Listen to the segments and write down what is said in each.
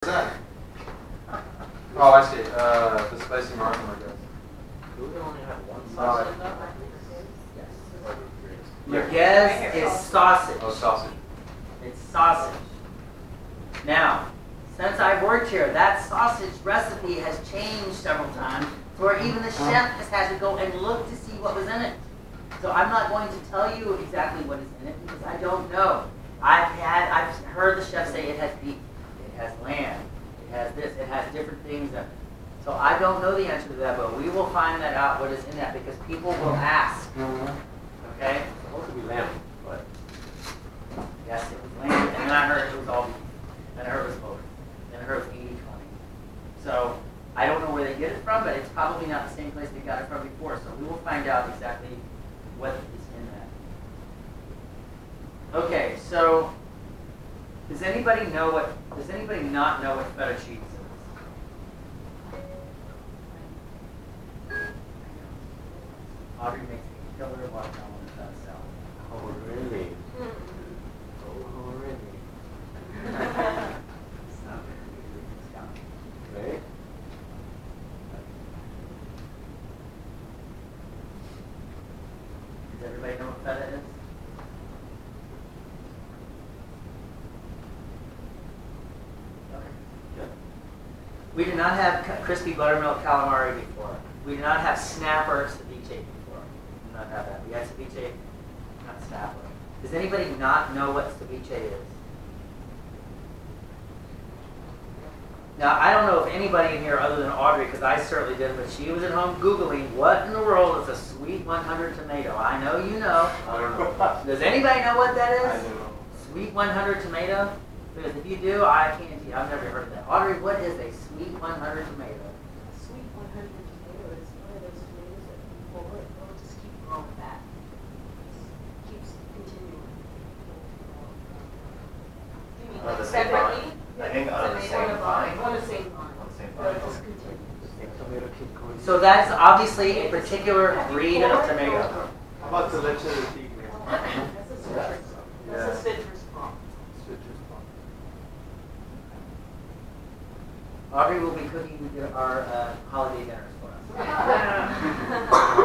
that? Oh, I see. The spicy marshmallow, I guess. Do we only have one sausage in that? Your guess is sausage. Oh, sausage. It's sausage. Now, since I've worked here, that sausage recipe has changed several times, to where even the chef has had to go and look to see what was in it. So I'm not going to tell you exactly what is in it because I don't know. I've heard the chef say it has beef, it has lamb, it has this, it has different things in it. So I don't know the answer to that, but we will find that out what is in that because people will ask. Okay? It's supposed to be lamb, but Yes, it was lamb, and then I heard it was all beef. Then I heard it was both. Then I heard it was 80-20. So I don't know where they get it from, but it's probably not the same place they got it from before. So we will find out exactly what is in that. Okay, so does anybody not know what feta cheese is? Audrey makes a killer watermelon without salad. oh really? Oh really? It's not very good. It's yummy. Right? Does everybody know what feta is? Okay, good. We did not have crispy buttermilk calamari before. We did not have snapper ceviche before. We did not have that. We had ceviche, not snapper. Does anybody not know what ceviche is? Now, I don't know if anybody in here other than Audrey, because I certainly did, but she was at home Googling what in the world is a sweet 100 tomato. I know you know. I don't know. Does anybody know what that I is? don't know. Sweet 100 tomato? Because if you do, I can't. I've never heard of that. Audrey, what is a sweet 100 tomato? Sweet 100 tomato is one of those tomatoes that will just keep growing back. It keeps continuing. You mean On the like same separately? I think on the same vine. On the same line. On the same But vine. it just continues. Tomato keep going. So that's obviously a particular breed of tomato. How about the leche de tigre? That's a citrus. That's a citrus palm. Citrus palm. Audrey will be cooking our holiday dinners for us.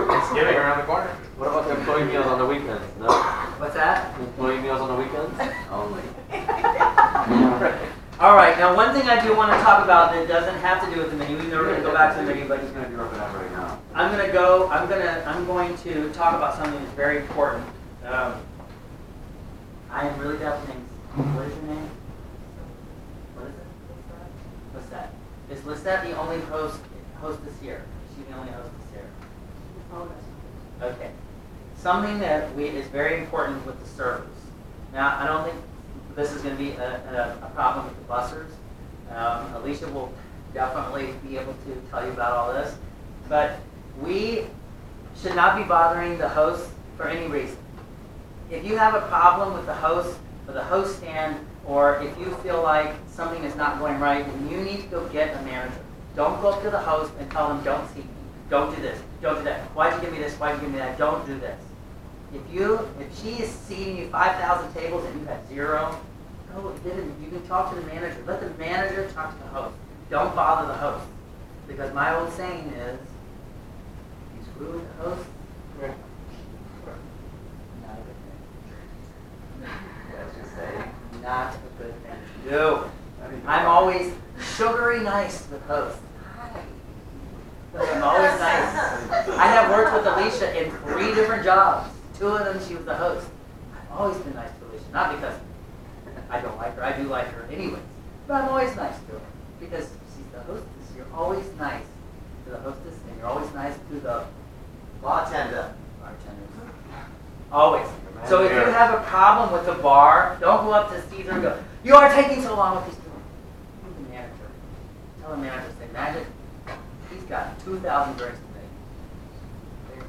Thanksgiving. Around the corner. What about the employee meals on the weekends? No? What's that? Employee meals on the weekends? Only. All right. Now, one thing I do want to talk about that doesn't have to do with the menu. Even though we're going to go back to the menu, but He's going to be working on it right now. I'm going to talk about something that's very important. I am really bad with names. What is your name? What is it? What's that? Is Lisette the only hostess here? Is she the only hostess here? Oh, that's Okay. Something that is very important with the servers. Now, I don't think this is going to be a problem with the bussers. Alicia will definitely be able to tell you about all this. But we should not be bothering the host for any reason. If you have a problem with the host or the host stand, or if you feel like something is not going right, then you need to go get a manager. Don't go up to the host and tell them, don't seat me. Don't do this. Don't do that. Why'd you give me this? Why'd you give me that? Don't do this. If she is seating you 5,000 tables and you have 0, go get it. You can talk to the manager. Let the manager talk to the host. Don't bother the host. Because my old saying is, you screw with the host, not a good thing. That's just saying. Not a good thing to do. I'm always sugary nice to the host. Hi. I'm always nice. I have worked with Alicia in 3 different jobs. 2 of them, she was the host. I've always been nice to Alicia. Not because I don't like her. I do like her anyways. But I'm always nice to her. Because she's the hostess. You're always nice to the hostess, and you're always nice to the bartender. Always. So if you have a problem with the bar, don't go up to Caesar and go, you are taking so long with these people. Who's the manager? Tell the manager, say, Magic, he's got 2,000 drinks today.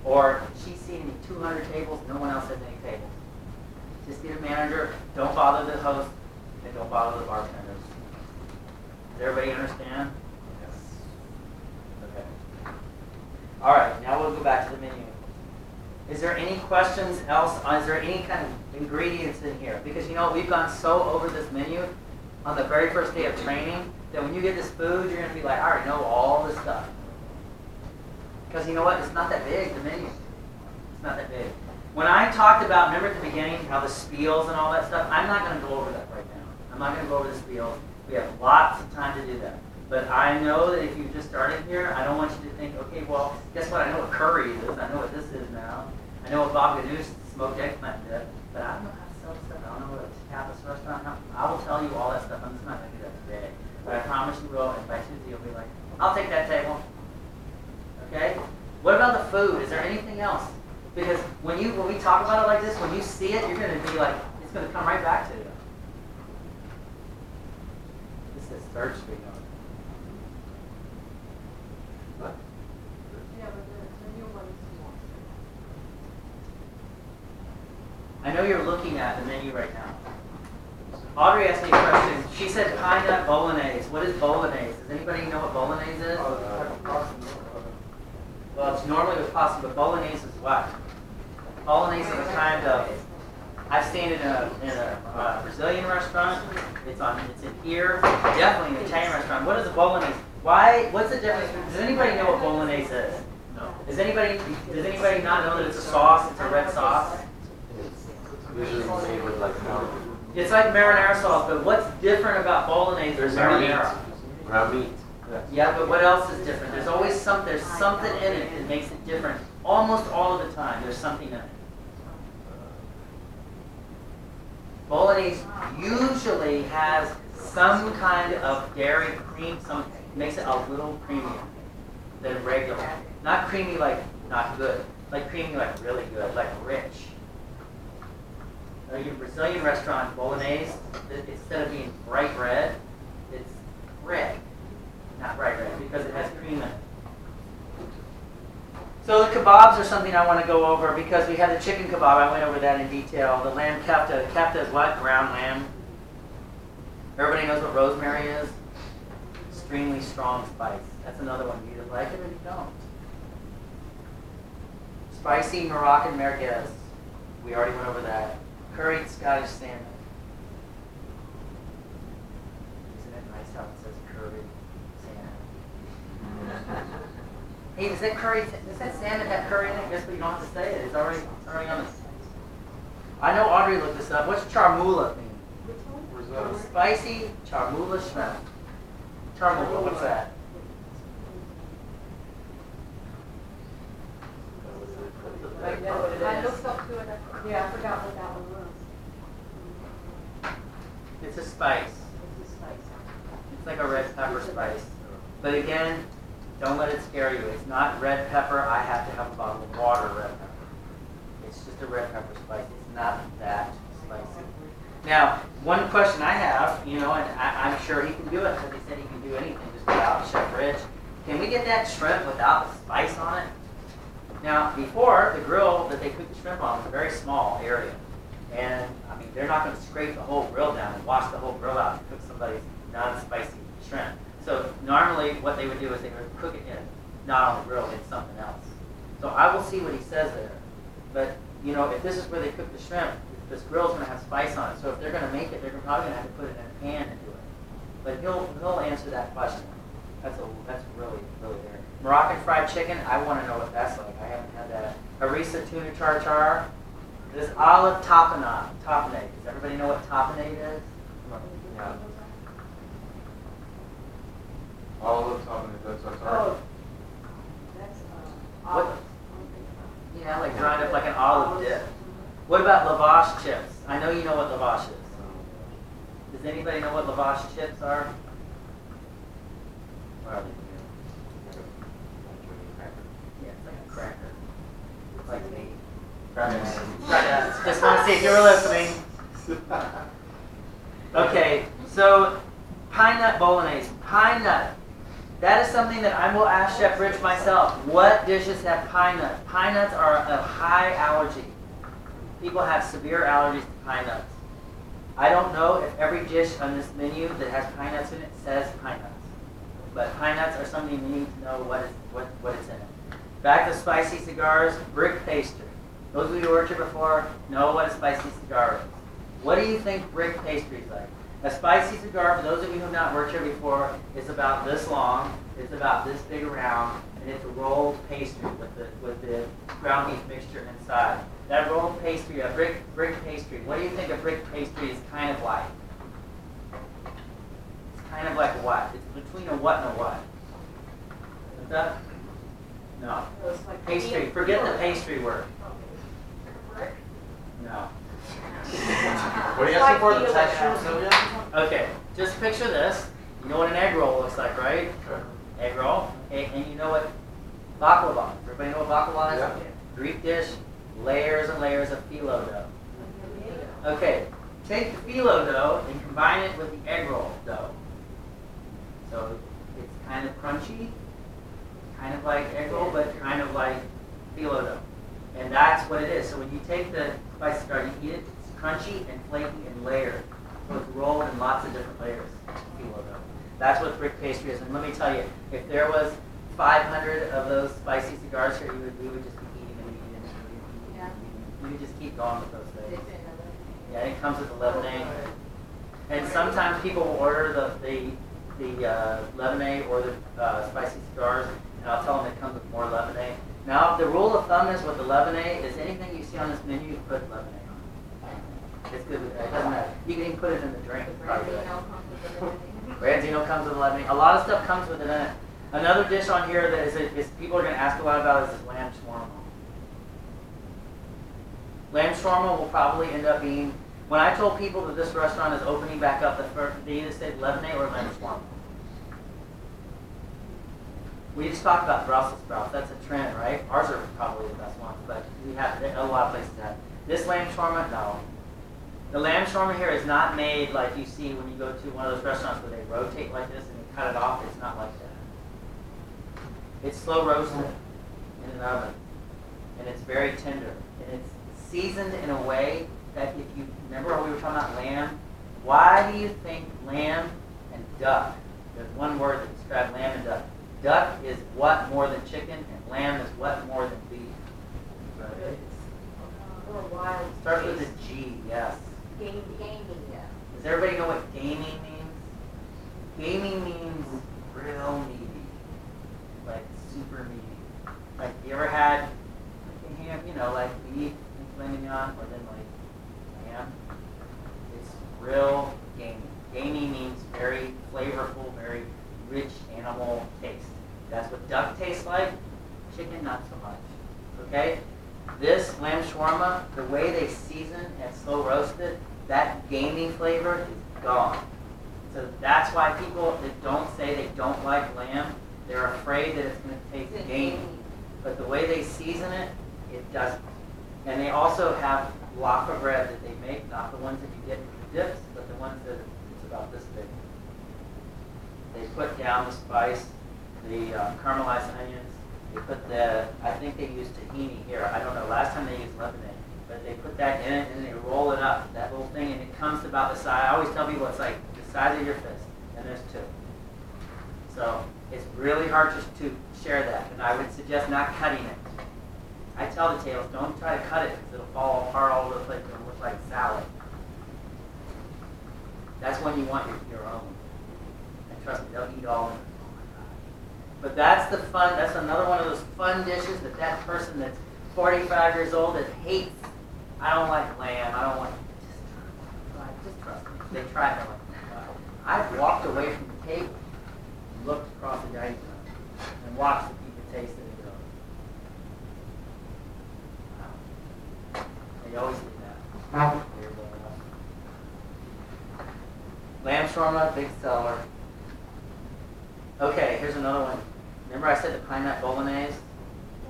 Or she's seating 200 tables, no one else has any tables. Just get a manager, don't bother the host, and don't bother the bartenders. Does everybody understand? Yes. Okay. All right, now we'll go back to the menu. Is there any questions else? Is there any kind of ingredients in here? Because we've gone so over this menu on the very first day of training, that when you get this food, you're going to be like, I already know all this stuff. Because you know what? It's not that big, the menu. It's not that big. When I talked about, remember at the beginning, how the spiels and all that stuff, I'm not going to go over that right now. I'm not going to go over the spiels. We have lots of time to do that. But I know that if you just started here, I don't want you to think, okay, well, guess what? I know what curry is. I know what this is now. I know what Bob Ganoush smoked eggplant did. But I don't know how to sell stuff. I don't know what a tapas restaurant. I will tell you all that stuff. I'm just not going to do that today. But I promise you will. And by Tuesday, you'll be like, I'll take that table. Okay? What about the food? Is there anything else? Because when we talk about it like this, when you see it, you're going to be like, it's going to come right back to you. This is 3rd Street. What? Yeah, but the new one is more. I know you're looking at the menu right now. Audrey asked me a question. She said pine nut bolognese. What is bolognese? Does anybody know what bolognese is? Well, it's normally with pasta, but bolognese is what? Bolognese is a kind of, I've seen it in a Brazilian restaurant. It's in here. Definitely an Italian restaurant. What is a bolognese? What's the difference? Does anybody know what bolognese is? No. Does anybody not know that it's a sauce? It's a red sauce. Usually made with like It's like marinara sauce, but what's different about bolognese or marinara? ground meat. Yeah, but what else is different? There's always there's something in it that makes it different. Almost all of the time, there's something in it. Bolognese usually has some kind of dairy cream, makes it a little creamier than regular. Not creamy like not good, like creamy like really good, like rich. Your Brazilian restaurant, bolognese, instead of being bright red, it's red. Not bright red, because it has cream in it. So the kebabs are something I want to go over because we had the chicken kebab. I went over that in detail. The lamb kefta. Kefta is what? Ground lamb. Everybody knows what rosemary is? Extremely strong spice. That's another one. You either like it or you don't. Spicy Moroccan merguez. We already went over that. Curried Scottish salmon. Isn't it nice how it says curried salmon? Hey, does that salmon have curry in it? Guess what? You don't have to say it. It's already on the. I know Audrey looked this up. What's charmula mean? Risotto. Spicy charmula shrimp. Charmula, what's that? I know what it is. I looked up to it. Yeah, I forgot what that one was. It's a spice. It's a spice. It's like a red pepper spice. But again, don't let it scare you. It's not red pepper. I have to have a bottle of water red pepper. It's just a red pepper spice. It's not that spicy. Now, one question I have, and I'm sure he can do it because he said he can do anything just without Chef Rich. Can we get that shrimp without the spice on it? Now, before, the grill that they cook the shrimp on was a very small area. And, they're not going to scrape the whole grill down and wash the whole grill out and cook somebody's non-spicy shrimp. So normally what they would do is they would cook it in, not on the grill, in something else. So I will see what he says there. But, if this is where they cook the shrimp, this grill's going to have spice on it. So if they're going to make it, they're probably going to have to put it in a pan and do it. But he'll answer that question. That's really, really there. Moroccan fried chicken, I want to know what that's like. I haven't had that. Harissa tuna tartare. This olive tapenade. Tapenade. Does everybody know what tapenade is? Yeah. Olive tapenade, that's our Oh, that's olive. Yeah, like dried up like an olive dip. What about lavash chips? I know you know what lavash is. Does anybody know what lavash chips are? What are they? Yeah, it's like a cracker. It's like me. Just want to see if you were listening. Okay, so pine nut bolognese. Pine nut. That is something that I will ask Chef Rich myself. What dishes have pine nuts? Pine nuts are a high allergy. People have severe allergies to pine nuts. I don't know if every dish on this menu that has pine nuts in it says pine nuts. But pine nuts are something you need to know what is in it. Back to spicy cigars, brick pastry. Those of you who worked here before know what a spicy cigar is. What do you think brick pastry is like? A spicy cigar, for those of you who have not worked here before, is about this long, it's about this big around, and it's a rolled pastry with the ground beef mixture inside. That rolled pastry, a brick pastry, what do you think a brick pastry is kind of like? It's kind of like a what? It's between a what and a what? What's that? No. So it's like Pastry. Forget the pastry word. Brick? No. What are you asking for, the texture, Sylvia? Okay, just picture this. You know what an egg roll looks like, right? Sure. Egg roll. Okay, and you know what baklava is. Everybody know what baklava is? Yeah. Greek dish, layers and layers of phyllo dough. Okay, take the phyllo dough and combine it with the egg roll dough. So it's kind of crunchy, kind of like egg roll, but kind of like phyllo dough. And that's what it is. So when you take the spicy cigar, you eat it, it's crunchy and flaky and layered. So it's rolled in lots of different layers. Phyllo dough. That's what brick pastry is. And let me tell you, if there was 500 of those spicy cigars here, we would just be eating and eating and eating. Yeah. You could just keep going with those things. Yeah, it comes with the lemonade. And sometimes people will order the lemonade or the spicy cigars, and I'll tell them it comes with more lemonade. Now, the rule of thumb is with the lemonade is anything you see on this menu, you put lemonade on. It's good. It doesn't matter. You can even put it in the drink. It's probably good. Branzino comes with lemonade. A lot of stuff comes with it in it. Another dish on here that is people are going to ask a lot about is lamb shawarma. Lamb shawarma will probably end up being, when I told people that this restaurant is opening back up, they either said lemonade or lamb shawarma. We just talked about Brussels sprouts. That's a trend, right? Ours are probably the best ones, but we have a lot of places have. This lamb shawarma, no. The lamb shawarma here is not made like you see when you go to one of those restaurants where they rotate like this and you cut it off. It's not like that. It's slow roasted in an oven, and it's very tender, and it's seasoned in a way that if you remember when we were talking about lamb, why do you think lamb and duck? There's one word that describes lamb and duck. Duck is what more than chicken, and lamb is what more than beef. Right? Or wild. Starts with a G, yes. Gaming, yeah. Does everybody know what gaming means? Gaming means real meaty, like super meaty. Like you ever had, like beef and filet mignon, or then like lamb? It's real gaming. Gaming means very flavorful, very rich animal taste. That's what duck tastes like. Chicken, not so much. Okay? This lamb shawarma, the way they season and slow roast it, that gaming flavor is gone. So that's why people that don't say they don't like lamb, they're afraid that it's going to taste gamey. But the way they season it, it doesn't. And they also have laffa bread that they make, not the ones that you get with the dips, but the ones that it's about this big. They put down the spice, the caramelized onions. They put I think they use tahini here. I don't know. Last time they used lemonade. But they put that in it and they roll it up, that little thing, and it comes about the size. I always tell people it's like the size of your fist, and there's two. So it's really hard to share that, and I would suggest not cutting it. I tell the tails, don't try to cut it because it'll fall apart all over the place. It'll look like salad. That's when you want your own. And trust me, they'll eat all of it. But that's the fun. That's another one of those fun dishes that person that's 45 years old that hates. I don't like lamb. I don't want. Just trust me. They try it. I've walked away from the table, and looked across the dining room, and watched the people taste it and go, "Wow." They always do that. Lamb shawarma, big seller. Okay, here's another one. Remember I said the pine nut bolognese,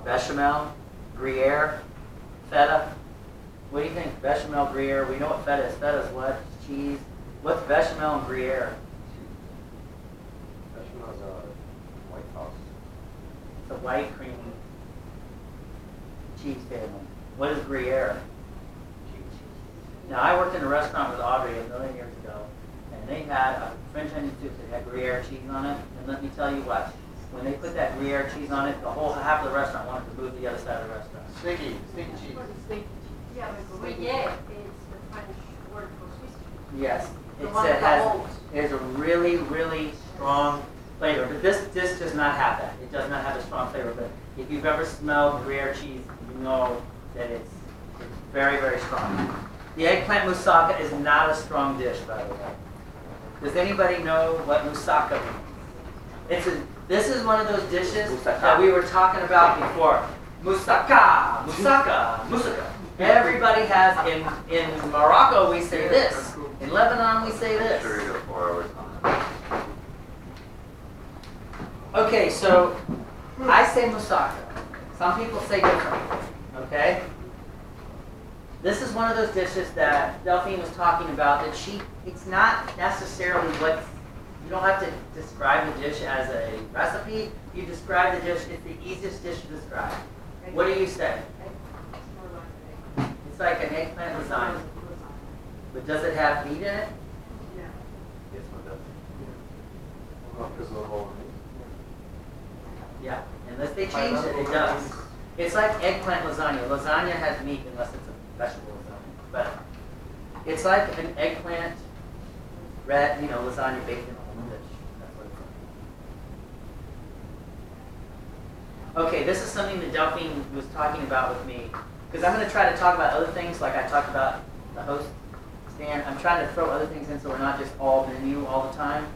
bechamel, Gruyere, feta. What do you think? Bechamel, Gruyere. We know what feta is. Feta is what? It's cheese. What's bechamel and Gruyere? Bechamel is a White House. It's a white creamy cheese family. What is Gruyere? Now I worked in a restaurant with Audrey a million years ago, and they had a French onion soup that had Gruyere cheese on it. And let me tell you what, when they put that Gruyere cheese on it, the whole half of the restaurant wanted to move to the other side of the restaurant. Sticky cheese. Yeah, but Gruyere is the French word for Swiss cheese. Yes, The It one said with the has holes. it has a really, really strong flavor. But this does not have that. It does not have a strong flavor. But if you've ever smelled Gruyere cheese, you know that it's very, very strong. The eggplant moussaka is not a strong dish, by the way. Does anybody know what moussaka means? This is one of those dishes that we were talking about before. Moussaka, moussaka, moussaka. Everybody has, in Morocco we say this. In Lebanon we say this. Sure, you go 4 hours on that. Okay, so I say moussaka. Some people say differently. Okay? This is one of those dishes that Delphine was talking about that it's not necessarily what, you don't have to describe the dish as a recipe. You describe the dish, it's the easiest dish to describe. What do you say? It's like an eggplant lasagna. But does it have meat in it? Yes, one does. Well, because of the whole Yeah. Unless they change it, it does. It's like eggplant lasagna. Lasagna has meat unless it's a vegetable lasagna. But it's like an eggplant, lasagna baked in a whole dish. That's what it's like. Okay, this is something that Delphine was talking about with me. Because I'm going to try to talk about other things like I talked about the host stand. I'm trying to throw other things in so we're not just all menu all the time.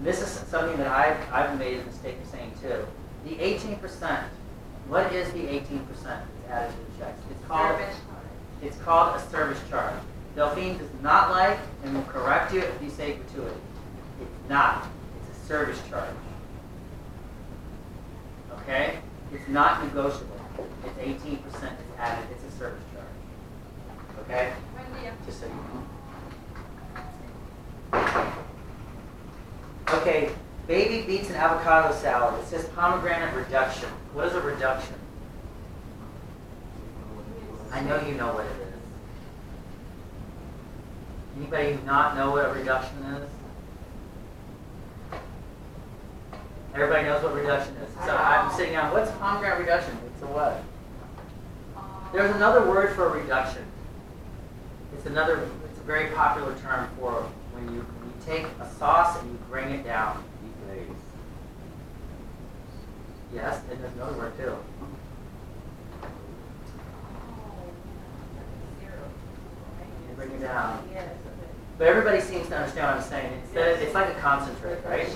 This is something that I've made a mistake of saying too. The 18%, what is the 18% that's added to the checks? It's called a service charge. Delphine does not like and will correct you if you say gratuity. It's not. It's a service charge. Okay? It's not negotiable. It's 18% that's added. It's a service charge. Okay? Just so you know. Okay, baby beets and avocado salad. It says pomegranate reduction. What is a reduction? I know you know what it is. Anybody not know what a reduction is? Everybody knows what reduction is. So I'm sitting down, what's pomegranate reduction? It's a what? There's another word for a reduction. It's a very popular term for when you take a sauce and you bring it down. Yes, and there's another word too. You bring it down. But everybody seems to understand what I'm saying. It's like a concentrate, right?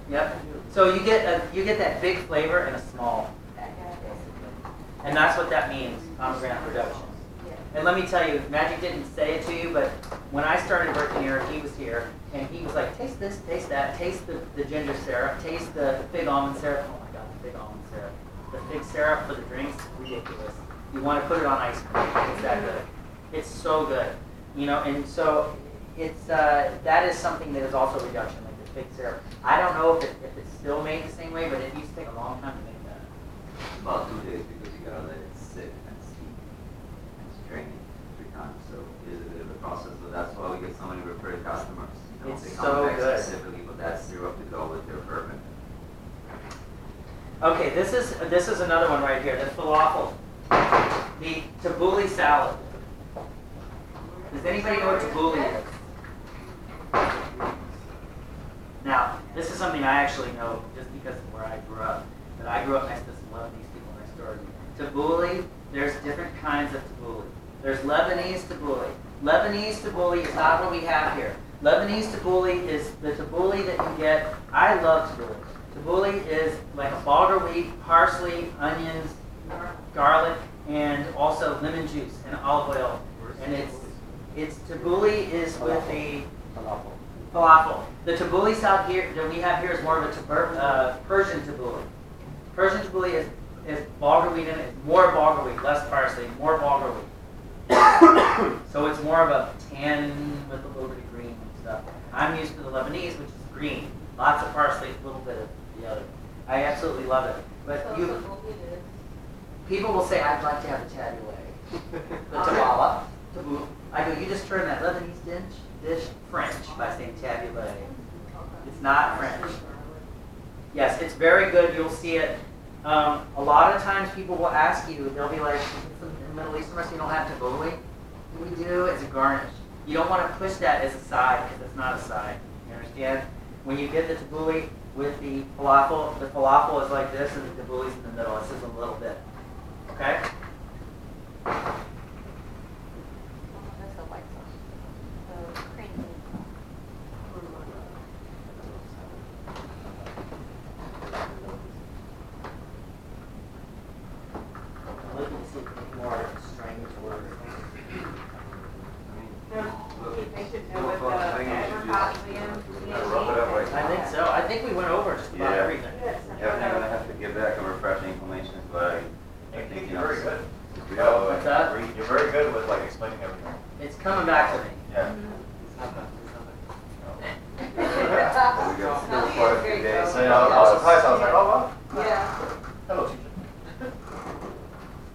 Yep. So you get that big flavor in a small, and that's what that means, pomegranate reduction. And let me tell you, Magic didn't say it to you, but when I started working here, he was here, and he was like, taste this, taste that, taste the ginger syrup, taste the fig almond syrup. Oh my God, the fig almond syrup. The fig syrup for the drinks, ridiculous. You want to put it on ice cream. It's that good. It's so good. And so it's that is something that is also a reduction, like the fig syrup. I don't know if it's still made the same way, but it used to take a long time to make that. About 2 days because you gotta let it sit and steep and strain it 3 times. So it is a bit of a process. So that's why we get so many referred customers. It's they so come back good. specifically for that syrup to go with their bourbon. Okay, this is another one right here. The falafel, the tabbouleh salad. Does anybody know what tabbouleh is? Now, this is something I actually know just because of where I grew up. But I grew up next to some Lebanese people next door. Tabbouleh, there's different kinds of tabbouleh. There's Lebanese tabbouleh. Lebanese tabbouleh is not what we have here. Lebanese tabbouleh is the tabbouleh that you get. I love tabbouleh. Tabbouleh is like a bulgur wheat, parsley, onions, garlic, and also lemon juice and olive oil. And it's tabbouleh is with the falafel. The tabbouleh salad here that we have here is more of a Persian tabbouleh. Persian tabbouleh is bulgur wheat in it. It's more bulgur wheat, less parsley, more bulgur wheat. So it's more of a tan with a little bit of green and stuff. I'm used to the Lebanese, which is green. Lots of parsley, a little bit of the other. I absolutely love it. But people will say, I'd like to have a tabbouleh. The tabala. I go, you just turn that Lebanese dish French by saying tabbouleh. It's not French. Yes, it's very good. You'll see it. A lot of times people will ask you, they'll be like, in Middle Eastern restaurant, you don't have tabbouleh? What we do is a garnish. You don't want to push that as a side because it's not a side. You understand? When you get the tabbouleh with the falafel is like this and the tabbouleh's in the middle. It's just a little bit. Okay? That's the white sauce. The cream. I'm looking to see if any more strange words. They should know what the apricot jam. I think so. I think we went over just about Yeah. everything. Yeah, I'm gonna have to give back some refreshing information, but I think, you know. You're very good. What's that? You're very good with like explaining everything. It's coming back to me. Yeah. We got still quite a few days. So, I was surprised. I was like, oh wow. Yeah. Hello, teacher.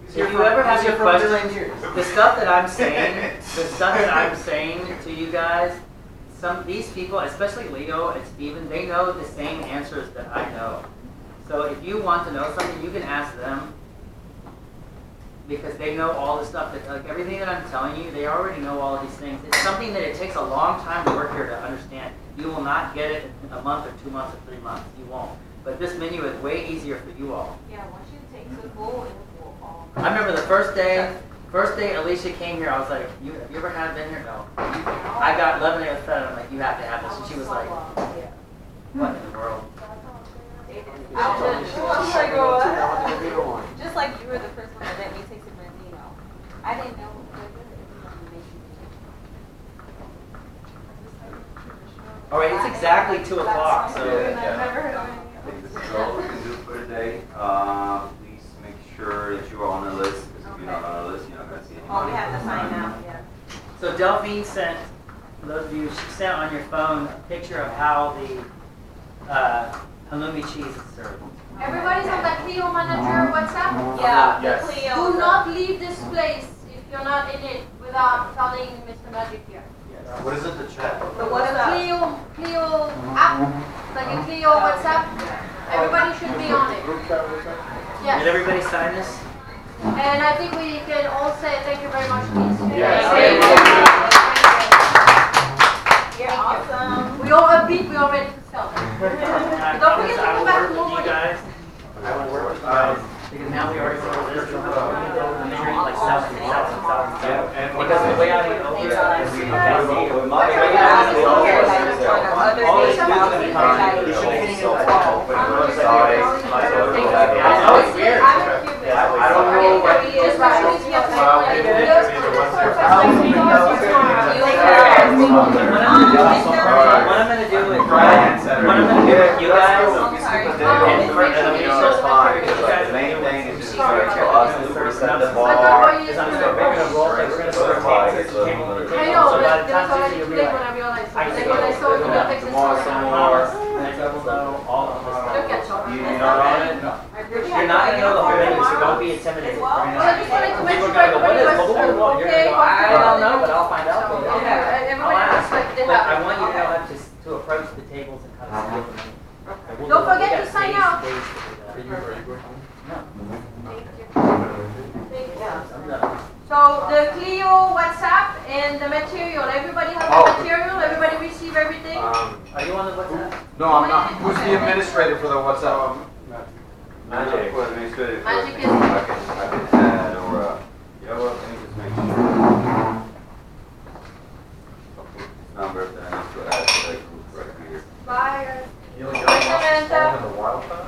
If you ever have your questions, the stuff that I'm saying to you guys, these people, especially Leo and Steven, they know the same answers that I know. So if you want to know something, you can ask them because they know all the stuff that, like everything that I'm telling you, they already know all of these things. It's something that it takes a long time to work here to understand. You will not get it in a month or 2 months or 3 months. You won't. But this menu is way easier for you all. Yeah, once you take the bowl, it will all. I remember the first day Alicia came here, I was like, have you ever had been here? No. I got lemonade with feta, and I'm like, you have to have this. And she was like, what in the world? Just like you were the first one that let me taste the Bernardino. I didn't know what it was. All right, it's exactly 2 o'clock, so. Yeah. I've never heard of I it. think this is all we can do for today. Please make sure that you are on the list, because if you're not on the list, you're not gonna see anybody. Oh, we have to sign out, yeah. So Delphine sent, for those of you, she sent on your phone a picture of how the halloumi cheese is served. Everybody's on the Clio Manager WhatsApp? Yeah, Yes. the Clio. Do not leave this place if you're not in it without telling Mr. Magic here. What is it? The chat? The The WhatsApp. Clio app, like a Clio WhatsApp, everybody should be on it. Did Yes. everybody sign this? And I think we can all say thank you very much, please. Yes. You're awesome. We all upbeat, we all ready to sell. I Don't promise forget to I come will back work with tomorrow you morning. guys. I will work with you guys. Because now we already know this, we don't have to measure like thousands. Because the way I went over it, I know it's weird. I don't know what. What I'm gonna do with you guys, The main thing is just for us to set the bar. is I'm gonna make a roll, like we're gonna serve tables, table to table. I know, So by but the that's time already you'll too be late like, when I realized. I Like can when I saw you, that takes Tomorrow this some long. more. next level know all of this stuff. Look at you. You know about it? You're not gonna know the whole menu, so don't be intimidated. Well, I just wanted to make People sure are gonna go, what is everybody was blah, blah, blah? You're okay. gonna go, I don't know, but I'll find out for you. Okay, everybody I'll looks ask. like they But have. I want you to know how to approach the tables and how to steal the menu. And we'll Don't do it. forget We to got sign days- out. days to do that. No, Thank you. Thank you. I'm done. So the Clio WhatsApp and the material, everybody has the material, everybody receive everything? Are you on the WhatsApp? No, I'm not. Who's the administrator for the WhatsApp? Magic. For administrative. Magic is- I can add or, you know what, let me just make sure. Number that I need to add to the group right here. Bye. You only got Samantha. in the wildfire?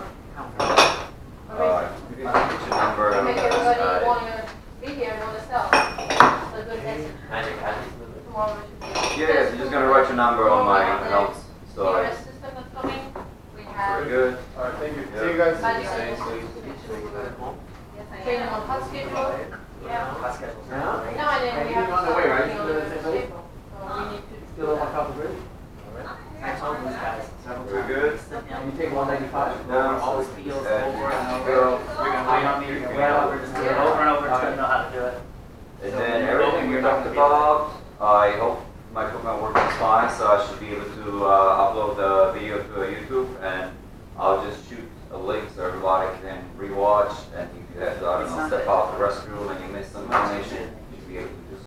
You can get your number. Make everybody want to be here, want to sell. So good next, Magic has tomorrow we should be. Yes, you're just gonna write your number on my notes, so CRS it's system that's coming, we very have good. All right, thank you. Yeah. See you guys. Magic Thanks. training on hot schedule. Yeah. Hot schedules. Yeah. No, and then we have to On the way, start right? working on the schedule. So we need to. Still on top of the bridge? I told these guys several Very times. good. And you take 195, Down. all the spiels over and over. Girl. You're gonna wait on me, you're gonna wait on, we're just doing it over and over until you know how to do it. And then everything we talked about, I hope my equipment works fine, so I should be able to upload the video to YouTube, and I'll just shoot a link so everybody can rewatch step out to rescue and you miss some information,